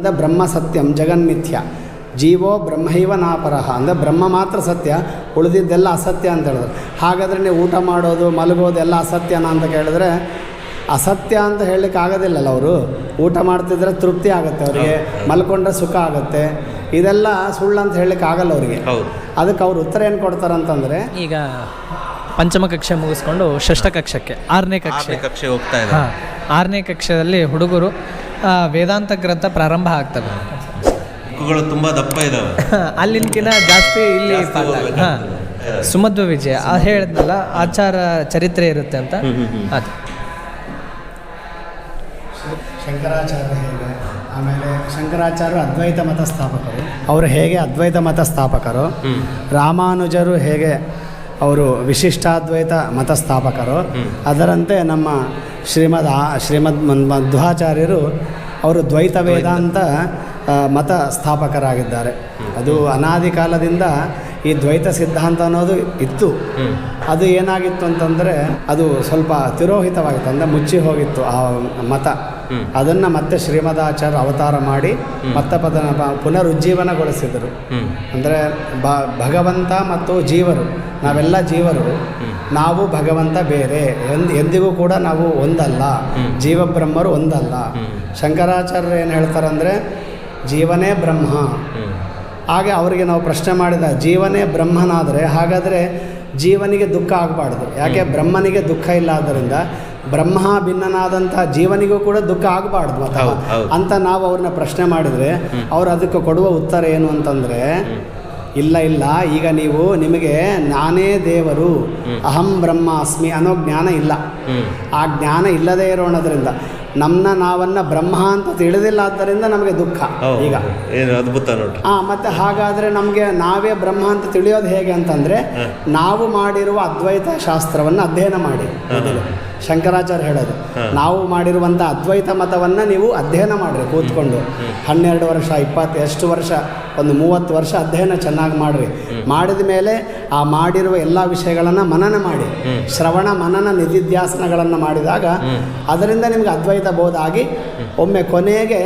ಅಂದರೆ ಬ್ರಹ್ಮ ಸತ್ಯಂ ಜಗನ್ಮಿಥ್ಯ ಜೀವೋ ಬ್ರಹ್ಮೈವ ನಾಪರಹ ಅಂದರೆ ಬ್ರಹ್ಮ ಮಾತ್ರ ಸತ್ಯ, ಉಳಿದಿದ್ದೆಲ್ಲ ಅಸತ್ಯ ಅಂತ ಹೇಳಿದ್ರು. ಹಾಗಾದರೆ ನೀವು ಊಟ ಮಾಡೋದು ಮಲಗೋದು ಎಲ್ಲ ಅಸತ್ಯನ ಅಂತ ಕೇಳಿದ್ರೆ ಅಸತ್ಯ ಅಂತ ಹೇಳಲಿಕ್ಕೆ ಆಗೋದಿಲ್ಲಲ್ಲ. ಅವರು ಊಟ ಮಾಡ್ತಿದ್ರೆ ತೃಪ್ತಿ ಆಗುತ್ತೆ ಅವರಿಗೆ, ಮಲ್ಕೊಂಡ್ರೆ ಸುಖ ಆಗುತ್ತೆ, ಇದೆಲ್ಲ ಸುಳ್ಳು ಅಂತ ಹೇಳಲಿಕ್ಕೆ ಆಗಲ್ಲ ಅವರಿಗೆ. ಅದಕ್ಕೆ ಅವ್ರು ಉತ್ತರ ಏನು ಕೊಡ್ತಾರಂತಂದರೆ, ಈಗ ಪಂಚಮ ಕಕ್ಷೆ ಮುಗಿಸ್ಕೊಂಡು ಷಷ್ಠ ಕಕ್ಷಕ್ಕೆ 6ನೇ ಕಕ್ಷೆ ಹೋಗ್ತಾ ಇದೆ. 6ನೇ ಕಕ್ಷೆಯಲ್ಲಿ ಹುಡುಗರು ವೇದಾಂತ ಗ್ರಂಥ ಪ್ರಾರಂಭ ಆಗ್ತವೆ. ಬುಕ್ಗಳು ತುಂಬ ದಪ್ಪ ಇದ್ದಾವೆ, ಅಲ್ಲಿನಕಿನ ಜಾಸ್ತಿ ಇಲ್ಲಿ ಸುಮಧ್ವ ವಿಜಯ ಹೇಳಿದ್ನಲ್ಲ, ಆಚಾರ ಚರಿತ್ರೆ ಇರುತ್ತೆ ಅಂತ. ಅದು ಶಂಕರಾಚಾರ್ಯ ಹೇಗೆ, ಆಮೇಲೆ ಶಂಕರಾಚಾರ್ಯರು ಅದ್ವೈತ ಮತ ಸ್ಥಾಪಕರು, ಅವರು ಹೇಗೆ ಅದ್ವೈತ ಮತ ಸ್ಥಾಪಕರು, ರಾಮಾನುಜರು ಹೇಗೆ ಅವರು ವಿಶಿಷ್ಟಾದ್ವೈತ ಮತ ಸ್ಥಾಪಕರು, ಅದರಂತೆ ನಮ್ಮ ಶ್ರೀಮದ್ ಮಧ್ವಾಚಾರ್ಯರು ಅವರು ದ್ವೈತ ವೇದಾಂತ ಮತ ಸ್ಥಾಪಕರಾಗಿದ್ದಾರೆ. ಅದು ಅನಾದಿ ಕಾಲದಿಂದ ಈ ದ್ವೈತ ಸಿದ್ಧಾಂತ ಅನ್ನೋದು ಇತ್ತು. ಅದು ಏನಾಗಿತ್ತು ಅಂತಂದರೆ ಅದು ಸ್ವಲ್ಪ ತಿರೋಹಿತವಾಗಿತ್ತು, ಅಂದರೆ ಮುಚ್ಚಿ ಹೋಗಿತ್ತು ಆ ಮತ. ಅದನ್ನು ಮತ್ತೆ ಶ್ರೀಮದಾಚಾರ್ಯ ಅವತಾರ ಮಾಡಿ ಮತ್ತೆ ಪುನರುಜ್ಜೀವನಗೊಳಿಸಿದರು. ಅಂದರೆ ಭಗವಂತ ಮತ್ತು ಜೀವರು, ನಾವೆಲ್ಲ ಜೀವರು, ನಾವು ಭಗವಂತ ಬೇರೆ, ಎಂದಿಗೂ ಕೂಡ ನಾವು ಒಂದಲ್ಲ, ಜೀವಬ್ರಹ್ಮರು ಒಂದಲ್ಲ. ಶಂಕರಾಚಾರ್ಯರು ಏನು ಹೇಳ್ತಾರಂದರೆ ಜೀವನೇ ಬ್ರಹ್ಮ. ಹಾಗೆ ಅವರಿಗೆ ನಾವು ಪ್ರಶ್ನೆ ಮಾಡಿದ, ಜೀವನೇ ಬ್ರಹ್ಮನಾದರೆ ಹಾಗಾದರೆ ಜೀವನಿಗೆ ದುಃಖ ಆಗಬಾರ್ದು, ಯಾಕೆ ಬ್ರಹ್ಮನಿಗೆ ದುಃಖ ಇಲ್ಲ, ಆದ್ದರಿಂದ ಬ್ರಹ್ಮ ಭಿನ್ನನಾದಂಥ ಜೀವನಿಗೂ ಕೂಡ ದುಃಖ ಆಗಬಾರ್ದು ಮತ್ತು ಅಂತ ನಾವು ಅವ್ರನ್ನ ಪ್ರಶ್ನೆ ಮಾಡಿದರೆ ಅವರು ಅದಕ್ಕೆ ಕೊಡುವ ಉತ್ತರ ಏನು ಅಂತಂದರೆ, ಇಲ್ಲ ಈಗ ನಿಮಗೆ ನಾನೇ ದೇವರು, ಅಹಂ ಬ್ರಹ್ಮಾಸ್ಮಿ ಅನ್ನೋ ಜ್ಞಾನ ಇಲ್ಲ. ಆ ಜ್ಞಾನ ಇಲ್ಲದೇ ಇರೋಣದ್ರಿಂದ ನಾವನ್ನ ಬ್ರಹ್ಮ ಅಂತ ತಿಳಿದಿಲ್ಲ, ಆದ್ದರಿಂದ ನಮಗೆ ದುಃಖ. ಈಗ ಅದ್ಭುತ ನೋಡಿ. ಮತ್ತು ಹಾಗಾದರೆ ನಮಗೆ ನಾವೇ ಬ್ರಹ್ಮ ಅಂತ ತಿಳಿಯೋದು ಹೇಗೆ ಅಂತಂದರೆ, ನಾವು ಮಾಡಿರುವ ಅದ್ವೈತ ಶಾಸ್ತ್ರವನ್ನು ಅಧ್ಯಯನ ಮಾಡಿ. ಮೊದಲು ಶಂಕರಾಚಾರ್ಯ ಹೇಳೋದು, ನಾವು ಮಾಡಿರುವಂಥ ಅದ್ವೈತ ಮತವನ್ನು ನೀವು ಅಧ್ಯಯನ ಮಾಡಿರಿ ಕೂತ್ಕೊಂಡು. 12 ವರ್ಷ 20 ಎಷ್ಟು ವರ್ಷ, ಒಂದು 30 ವರ್ಷ ಅಧ್ಯಯನ ಚೆನ್ನಾಗಿ ಮಾಡಿರಿ. ಮಾಡಿದ ಮೇಲೆ ಆ ಮಾಡಿರುವ ಎಲ್ಲ ವಿಷಯಗಳನ್ನು ಮನನ ಮಾಡಿ, ಶ್ರವಣ ಮನನ ನಿಧಿಧ್ಯಾಸನಗಳನ್ನು ಮಾಡಿದಾಗ ಅದರಿಂದ ನಿಮ್ಗೆ ಅದ್ವೈತ ಬೋಧ ಆಗಿ ಒಮ್ಮೆ ಕೊನೆಗೆ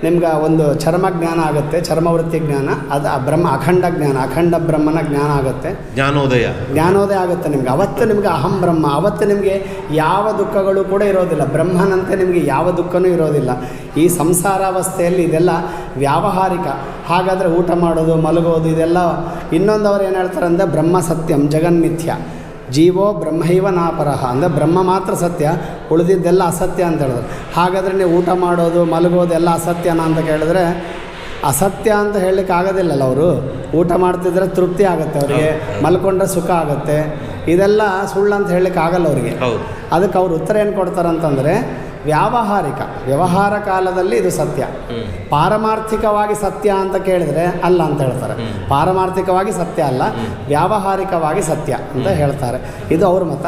ನಿಮ್ಗೆ ಒಂದು ಚರ್ಮ ಜ್ಞಾನ ಆಗುತ್ತೆ, ಚರ್ಮವೃತ್ತಿ ಜ್ಞಾನ, ಅದು ಬ್ರಹ್ಮ ಅಖಂಡ ಜ್ಞಾನ, ಅಖಂಡ ಬ್ರಹ್ಮನ ಜ್ಞಾನ ಆಗುತ್ತೆ, ಜ್ಞಾನೋದಯ ಆಗುತ್ತೆ ನಿಮ್ಗೆ. ಅವತ್ತು ನಿಮ್ಗೆ ಅಹಂ ಬ್ರಹ್ಮ, ಅವತ್ತು ನಿಮಗೆ ಯಾವ ದುಃಖಗಳು ಕೂಡ ಇರೋದಿಲ್ಲ, ಬ್ರಹ್ಮನಂತೆ ನಿಮಗೆ ಯಾವ ದುಃಖನೂ ಇರೋದಿಲ್ಲ. ಈ ಸಂಸಾರಾವಸ್ಥೆಯಲ್ಲಿ ಇದೆಲ್ಲ ವ್ಯಾವಹಾರಿಕ. ಹಾಗಾದರೆ ಊಟ ಮಾಡೋದು ಮಲಗೋದು ಇದೆಲ್ಲ. ಇನ್ನೊಂದವರು ಏನು ಹೇಳ್ತಾರೆ ಅಂದರೆ ಬ್ರಹ್ಮ ಸತ್ಯಂ ಜಗನ್ಮಿಥ್ಯ ಜೀವೋ ಬ್ರಹ್ಮೈವ ನಾಪರಹ, ಅಂದರೆ ಬ್ರಹ್ಮ ಮಾತ್ರ ಸತ್ಯ, ಉಳಿದಿದ್ದೆಲ್ಲ ಅಸತ್ಯ ಅಂತ ಹೇಳಿದ್ರು. ಹಾಗಾದರೆ ನೀವು ಊಟ ಮಾಡೋದು ಮಲಗೋದು ಎಲ್ಲ ಅಸತ್ಯನ ಅಂತ ಕೇಳಿದ್ರೆ ಅಸತ್ಯ ಅಂತ ಹೇಳಲಿಕ್ಕೆ ಆಗೋದಿಲ್ಲಲ್ಲ. ಅವರು ಊಟ ಮಾಡ್ತಿದ್ರೆ ತೃಪ್ತಿ ಆಗುತ್ತೆ ಅವರಿಗೆ, ಮಲ್ಕೊಂಡ್ರೆ ಸುಖ ಆಗುತ್ತೆ, ಇದೆಲ್ಲ ಸುಳ್ಳು ಅಂತ ಹೇಳಲಿಕ್ಕೆ ಆಗಲ್ಲ ಅವರಿಗೆ. ಅದಕ್ಕೆ ಅವ್ರು ಉತ್ತರ ಏನು ಕೊಡ್ತಾರಂತಂದರೆ, ವ್ಯವಹಾರ ಕಾಲದಲ್ಲಿ ಇದು ಸತ್ಯ, ಪಾರಮಾರ್ಥಿಕವಾಗಿ ಸತ್ಯ ಅಂತ ಕೇಳಿದರೆ ಅಲ್ಲ ಅಂತ ಹೇಳ್ತಾರೆ. ಪಾರಮಾರ್ಥಿಕವಾಗಿ ಸತ್ಯ ಅಲ್ಲ, ವ್ಯಾವಹಾರಿಕವಾಗಿ ಸತ್ಯ ಅಂತ ಹೇಳ್ತಾರೆ. ಇದು ಅವ್ರ ಮತ.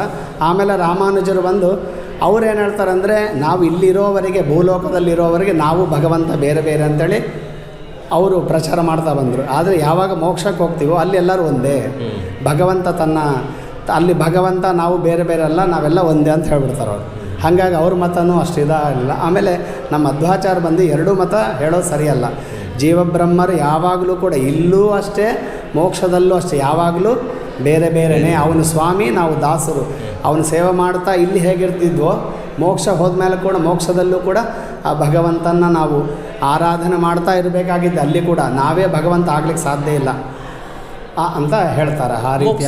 ಆಮೇಲೆ ರಾಮಾನುಜರು ಬಂದು ಅವ್ರೇನು ಹೇಳ್ತಾರೆ ಅಂದರೆ, ನಾವು ಇಲ್ಲಿರೋವರೆಗೆ, ಭೂಲೋಕದಲ್ಲಿರೋವರೆಗೆ ನಾವು ಭಗವಂತ ಬೇರೆ ಬೇರೆ ಅಂತೇಳಿ ಅವರು ಪ್ರಚಾರ ಮಾಡ್ತಾ ಬಂದರು. ಆದರೆ ಯಾವಾಗ ಮೋಕ್ಷಕ್ಕೆ ಹೋಗ್ತೀವೋ ಅಲ್ಲಿ ಎಲ್ಲರೂ ಒಂದೇ, ಅಲ್ಲಿ ಭಗವಂತ ನಾವು ಬೇರೆ ಬೇರೆ ಅಲ್ಲ, ನಾವೆಲ್ಲ ಒಂದೇ ಅಂತ ಹೇಳ್ಬಿಡ್ತಾರೆ ಅವರು. ಹಾಗಾಗಿ ಅವ್ರ ಮತನೂ ಅಷ್ಟು ಇದಾಗಲಿಲ್ಲ. ಆಮೇಲೆ ನಮ್ಮ ಮಧ್ವಾಚಾರ್ಯ ಬಂದು ಎರಡೂ ಮತ ಹೇಳೋದು ಸರಿಯಲ್ಲ. ಜೀವಬ್ರಹ್ಮರು ಯಾವಾಗಲೂ ಕೂಡ ಇಲ್ಲೂ ಅಷ್ಟೇ, ಮೋಕ್ಷದಲ್ಲೂ ಅಷ್ಟೇ, ಯಾವಾಗಲೂ ಬೇರೆ ಬೇರೆಯೇ. ಅವನು ಸ್ವಾಮಿ, ನಾವು ದಾಸರು. ಅವನು ಸೇವೆ ಮಾಡ್ತಾ ಇಲ್ಲಿ ಹೇಗಿರ್ತಿದ್ವೋ ಮೋಕ್ಷ ಹೋದ್ಮೇಲೆ ಕೂಡ ಮೋಕ್ಷದಲ್ಲೂ ಕೂಡ ಆ ಭಗವಂತನ ನಾವು ಆರಾಧನೆ ಮಾಡ್ತಾ ಇರಬೇಕಾಗಿದ್ದು. ಅಲ್ಲಿ ಕೂಡ ನಾವೇ ಭಗವಂತ ಆಗ್ಲಿಕ್ಕೆ ಸಾಧ್ಯ ಇಲ್ಲ ಅಂತ ಹೇಳ್ತಾರೆ. ಆ ರೀತಿ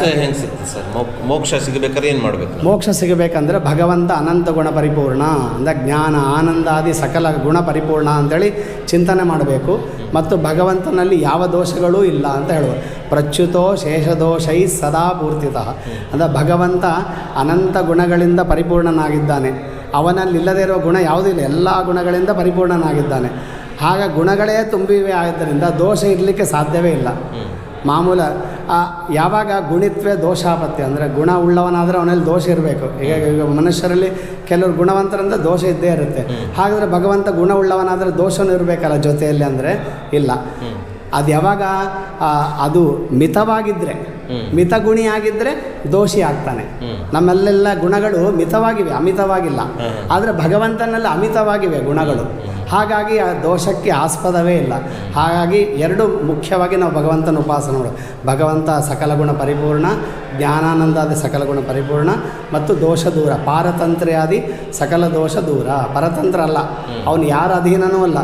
ಮೋಕ್ಷ ಸಿಗಬೇಕಾದ್ರೆ ಏನು ಮಾಡಬೇಕು? ಮೋಕ್ಷ ಸಿಗಬೇಕಂದ್ರೆ ಭಗವಂತ ಅನಂತ ಗುಣ ಪರಿಪೂರ್ಣ, ಅಂದರೆ ಜ್ಞಾನ ಆನಂದಾದಿ ಸಕಲ ಗುಣ ಪರಿಪೂರ್ಣ ಅಂತೇಳಿ ಚಿಂತನೆ ಮಾಡಬೇಕು. ಮತ್ತು ಭಗವಂತನಲ್ಲಿ ಯಾವ ದೋಷಗಳೂ ಇಲ್ಲ ಅಂತ ಹೇಳುವ. ಪ್ರಚ್ಯುತೋ ಶೇಷದೋಷೈ ಸದಾ ಪೂರ್ತಿತಃ, ಅಂದರೆ ಭಗವಂತ ಅನಂತ ಗುಣಗಳಿಂದ ಪರಿಪೂರ್ಣನಾಗಿದ್ದಾನೆ. ಅವನಲ್ಲಿ ಇಲ್ಲದೇ ಇರೋ ಗುಣ ಯಾವುದೂ ಇಲ್ಲ, ಎಲ್ಲ ಗುಣಗಳಿಂದ ಪರಿಪೂರ್ಣನಾಗಿದ್ದಾನೆ. ಆಗ ಗುಣಗಳೇ ತುಂಬಿವೆ ಆದ್ದರಿಂದ ದೋಷ ಇರಲಿಕ್ಕೆ ಸಾಧ್ಯವೇ ಇಲ್ಲ. ಮಾಮೂಲ ಯಾವಾಗ ಗುಣಿತ್ವೇ ದೋಷಾಪತ್ಯ, ಅಂದರೆ ಗುಣ ಉಳ್ಳವನಾದರೆ ಅವನಲ್ಲಿ ದೋಷ ಇರಬೇಕು. ಈಗ ಮನುಷ್ಯರಲ್ಲಿ ಕೆಲವರು ಗುಣವಂತರಂದರೆ ದೋಷ ಇದ್ದೇ ಇರುತ್ತೆ. ಹಾಗಾದರೆ ಭಗವಂತ ಗುಣ ಉಳ್ಳವನಾದರೆ ದೋಷನೂ ಇರಬೇಕಲ್ಲ ಜೊತೆಯಲ್ಲಿ, ಅಂದರೆ ಇಲ್ಲ. ಅದು ಯಾವಾಗ ಅದು ಮಿತವಾಗಿದ್ದರೆ ಮಿತಗುಣಿಯಾಗಿದ್ದರೆ ದೋಷಿ ಆಗ್ತಾನೆ. ನಮ್ಮಲ್ಲೆಲ್ಲ ಗುಣಗಳು ಮಿತವಾಗಿವೆ, ಅಮಿತವಾಗಿಲ್ಲ. ಆದರೆ ಭಗವಂತನಲ್ಲಿ ಅಮಿತವಾಗಿವೆ ಗುಣಗಳು. ಹಾಗಾಗಿ ಆ ದೋಷಕ್ಕೆ ಆಸ್ಪದವೇ ಇಲ್ಲ. ಹಾಗಾಗಿ ಎರಡು ಮುಖ್ಯವಾಗಿ ನಾವು ಭಗವಂತನ ಉಪಾಸನೆ ಮಾಡೋದು. ಭಗವಂತ ಸಕಲ ಗುಣ ಪರಿಪೂರ್ಣ, ಜ್ಞಾನಾನಂದಾದಿ ಸಕಲ ಗುಣ ಪರಿಪೂರ್ಣ ಮತ್ತು ದೋಷ ದೂರ, ಪಾರತಂತ್ರ್ಯಾದಿ ಸಕಲ ದೋಷ ದೂರ. ಪರತಂತ್ರ ಅಲ್ಲ, ಅವನು ಯಾರ ಅಧೀನನೂ ಅಲ್ಲ,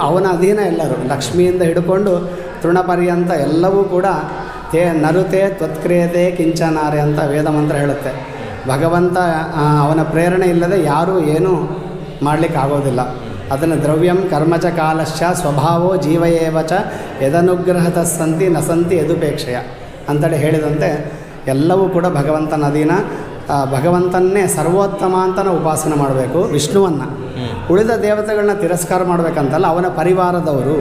ಅವನ ಅಧೀನ ಎಲ್ಲರೂ. ಲಕ್ಷ್ಮಿಯಿಂದ ಹಿಡ್ಕೊಂಡು ತೃಣಪರ್ಯಂತ ಎಲ್ಲವೂ ಕೂಡ ನರುತೆ ತ್ವತ್ಕ್ರಿಯತೆ ಕಿಂಚನಾರೆ ಅಂತ ವೇದ ಮಂತ್ರ ಹೇಳುತ್ತೆ. ಭಗವಂತ ಅವನ ಪ್ರೇರಣೆ ಇಲ್ಲದೆ ಯಾರೂ ಏನೂ ಮಾಡಲಿಕ್ಕಾಗೋದಿಲ್ಲ. ಅದನ್ನು ದ್ರವ್ಯಂ ಕರ್ಮಚ ಕಾಲಶ್ಚ ಸ್ವಭಾವೋ ಜೀವಯೇವ ಚ ಯದನುಗ್ರಹತ ಸಂತಿ ನಸಂತಿ ಯದುಪೇಕ್ಷೆಯ ಅಂತೇಳಿ ಹೇಳಿದಂತೆ ಎಲ್ಲವೂ ಕೂಡ ಭಗವಂತನ ಅಧೀನ. ಭಗವಂತನ್ನೇ ಸರ್ವೋತ್ತಮ ಅಂತ ನಾವು ಉಪಾಸನೆ ಮಾಡಬೇಕು, ವಿಷ್ಣುವನ್ನು. ಉಳಿದ ದೇವತೆಗಳನ್ನ ತಿರಸ್ಕಾರ ಮಾಡಬೇಕಂತಲ್ಲ, ಅವನ ಪರಿವಾರದವರು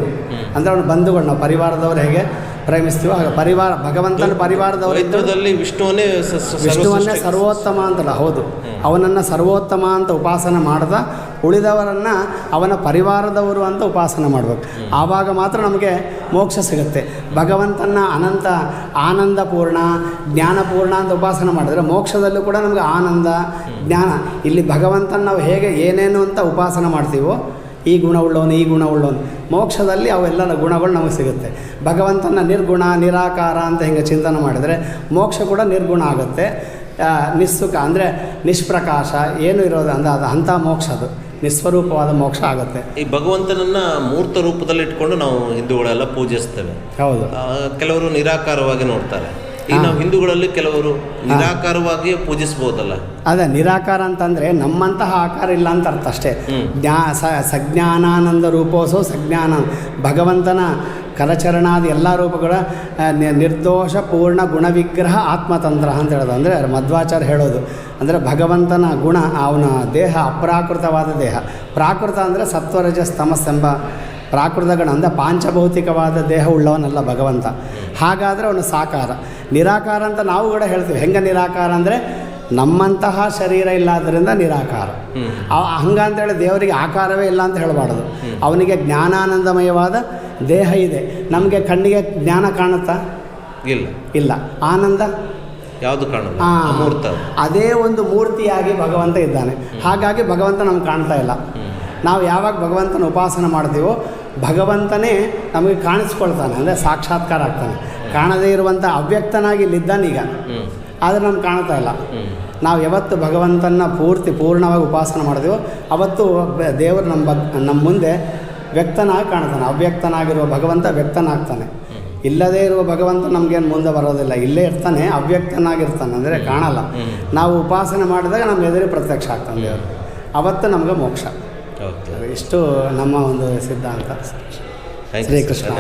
ಅಂದರೆ ಅವನ ಬಂಧುಗಳು. ನಾವು ಪರಿವಾರದವರು ಹೇಗೆ ಪ್ರೇಮಿಸ್ತೀವೋ ಹಾಗೆ ಭಗವಂತನ ಪರಿವಾರದವರಿದ್ದಲ್ಲಿ ವಿಷ್ಣುವನ್ನೇ ಸರ್ವೋತ್ತಮ ಅಂತಲ್ಲ, ಹೌದು, ಅವನನ್ನು ಸರ್ವೋತ್ತಮ ಅಂತ ಉಪಾಸನೆ ಮಾಡ್ದ ಉಳಿದವರನ್ನು ಅವನ ಪರಿವಾರದವರು ಅಂತ ಉಪಾಸನೆ ಮಾಡಬೇಕು. ಆವಾಗ ಮಾತ್ರ ನಮಗೆ ಮೋಕ್ಷ ಸಿಗುತ್ತೆ. ಭಗವಂತನ ಅನಂತ ಆನಂದಪೂರ್ಣ ಜ್ಞಾನಪೂರ್ಣ ಅಂತ ಉಪಾಸನೆ ಮಾಡಿದ್ರೆ ಮೋಕ್ಷದಲ್ಲೂ ಕೂಡ ನಮಗೆ ಆನಂದ ಜ್ಞಾನ. ಇಲ್ಲಿ ಭಗವಂತನ ನಾವು ಹೇಗೆ ಏನೇನು ಅಂತ ಉಪಾಸನೆ ಮಾಡ್ತೀವೋ, ಈ ಗುಣವುಳ್ಳವನು ಈ ಗುಣವುಳ್ಳವನು, ಮೋಕ್ಷದಲ್ಲಿ ಅವೆಲ್ಲ ಗುಣಗಳು ನಮಗೆ ಸಿಗುತ್ತೆ. ಭಗವಂತನ ನಿರ್ಗುಣ ನಿರಾಕಾರ ಅಂತ ಹಿಂಗೆ ಚಿಂತನೆ ಮಾಡಿದರೆ ಮೋಕ್ಷ ಕೂಡ ನಿರ್ಗುಣ ಆಗುತ್ತೆ. ನಿಸ್ಸುಖ ಅಂದರೆ ನಿಷ್ಪ್ರಕಾಶ ಏನು ಇರೋದು ಅಂದರೆ ಅದು ಅಂಥ ಮೋಕ್ಷ, ಅದು ನಿಸ್ವರೂಪವಾದ ಮೋಕ್ಷ ಆಗುತ್ತೆ. ಈ ಭಗವಂತನನ್ನ ಮೂರ್ತ ರೂಪದಲ್ಲಿ ಇಟ್ಕೊಂಡು ನಾವು ಹಿಂದೂಗಳೆಲ್ಲ ಪೂಜಿಸ್ತೇವೆ. ಹೌದು, ಕೆಲವರು ನಿರಾಕಾರವಾಗಿ ನೋಡ್ತಾರೆ. ಈ ನಾವು ಹಿಂದೂಗಳಲ್ಲಿ ಕೆಲವರು ನಿರಾಕಾರವಾಗಿ ಪೂಜಿಸ್ಬೋದಲ್ಲ. ಅದೇ ನಿರಾಕಾರ ಅಂತಂದರೆ ನಮ್ಮಂತಹ ಆಕಾರ ಇಲ್ಲ ಅಂತ ಅರ್ಥ ಅಷ್ಟೇ. ಸಜ್ಞಾನಾನಂದ ರೂಪೋಸೋ ಸಜ್ಞಾನ, ಭಗವಂತನ ಕರಚರಣಾದಿ ಎಲ್ಲ ರೂಪಗಳ ನಿರ್ದೋಷ ಪೂರ್ಣ ಗುಣವಿಗ್ರಹ ಆತ್ಮತಂತ್ರ ಅಂತ ಹೇಳೋದು. ಅಂದರೆ ಮಧ್ವಾಚಾರ್ಯ ಹೇಳೋದು ಅಂದರೆ ಭಗವಂತನ ಗುಣ, ಅವನ ದೇಹ ಅಪ್ರಾಕೃತವಾದ ದೇಹ. ಪ್ರಾಕೃತ ಅಂದರೆ ಸತ್ವರಜಸ್ ತಮಸ್ಸೆಂಬ ಪ್ರಾಕೃತಗಣ ಅಂದರೆ ಪಾಂಚಭೌತಿಕವಾದ ದೇಹ ಉಳ್ಳವನಲ್ಲ ಭಗವಂತ. ಹಾಗಾದರೆ ಅವನು ಸಾಕಾರ. ನಿರಾಕಾರ ಅಂತ ನಾವು ಕೂಡ ಹೇಳ್ತೀವಿ. ಹೆಂಗೆ ನಿರಾಕಾರ ಅಂದರೆ ನಮ್ಮಂತಹ ಶರೀರ ಇಲ್ಲಆದ್ದರಿಂದ ನಿರಾಕಾರ. ಹಂಗಂತೇಳಿ ದೇವರಿಗೆ ಆಕಾರವೇ ಇಲ್ಲ ಅಂತ ಹೇಳಬಾರ್ದು. ಅವನಿಗೆ ಜ್ಞಾನಾನಂದಮಯವಾದ ದೇಹ ಇದೆ. ನಮಗೆ ಕಣ್ಣಿಗೆ ಜ್ಞಾನ ಕಾಣುತ್ತಾ? ಇಲ್ಲ. ಆನಂದ ಯಾವುದು ಕಾಣುತ್ತೆ? ಅದೇ ಒಂದು ಮೂರ್ತಿಯಾಗಿ ಭಗವಂತ ಇದ್ದಾನೆ. ಹಾಗಾಗಿ ಭಗವಂತ ನಮ್ಗೆ ಕಾಣ್ತಾ ಇಲ್ಲ. ನಾವು ಯಾವಾಗ ಭಗವಂತನ ಉಪಾಸನೆ ಮಾಡ್ತೀವೋ ಭಗವಂತನೇ ನಮಗೆ ಕಾಣಿಸ್ಕೊಳ್ತಾನೆ, ಅಂದರೆ ಸಾಕ್ಷಾತ್ಕಾರ ಆಗ್ತಾನೆ. ಕಾಣದೇ ಇರುವಂಥ ಅವ್ಯಕ್ತನಾಗಿ ಇಲ್ಲಿದ್ದಾನೀಗ, ಆದರೆ ನಮ್ಗೆ ಕಾಣ್ತಾ ಇಲ್ಲ. ನಾವು ಯಾವತ್ತು ಭಗವಂತನ ಪೂರ್ಣವಾಗಿ ಉಪಾಸನೆ ಮಾಡ್ತೀವೋ ಅವತ್ತು ದೇವರು ನಮ್ಮ ಮುಂದೆ ವ್ಯಕ್ತನಾಗಿ ಕಾಣ್ತಾನೆ. ಅವ್ಯಕ್ತನಾಗಿರುವ ಭಗವಂತ ವ್ಯಕ್ತನಾಗ್ತಾನೆ. ಇಲ್ಲದೇ ಇರುವ ಭಗವಂತ ನಮಗೇನು ಮುಂದೆ ಬರೋದಿಲ್ಲ, ಇಲ್ಲೇ ಇರ್ತಾನೆ, ಅವ್ಯಕ್ತನಾಗಿರ್ತಾನೆ, ಅಂದರೆ ಕಾಣಲ್ಲ. ನಾವು ಉಪಾಸನೆ ಮಾಡಿದಾಗ ನಮ್ಮ ಎದುರು ಪ್ರತ್ಯಕ್ಷ ಆಗ್ತಾನೆ ದೇವರು, ಅವತ್ತು ನಮಗೆ ಮೋಕ್ಷ. ಇಷ್ಟು ನಮ್ಮ ಒಂದು ಸಿದ್ಧಾಂತ. ಶ್ರೀಕೃಷ್ಣ.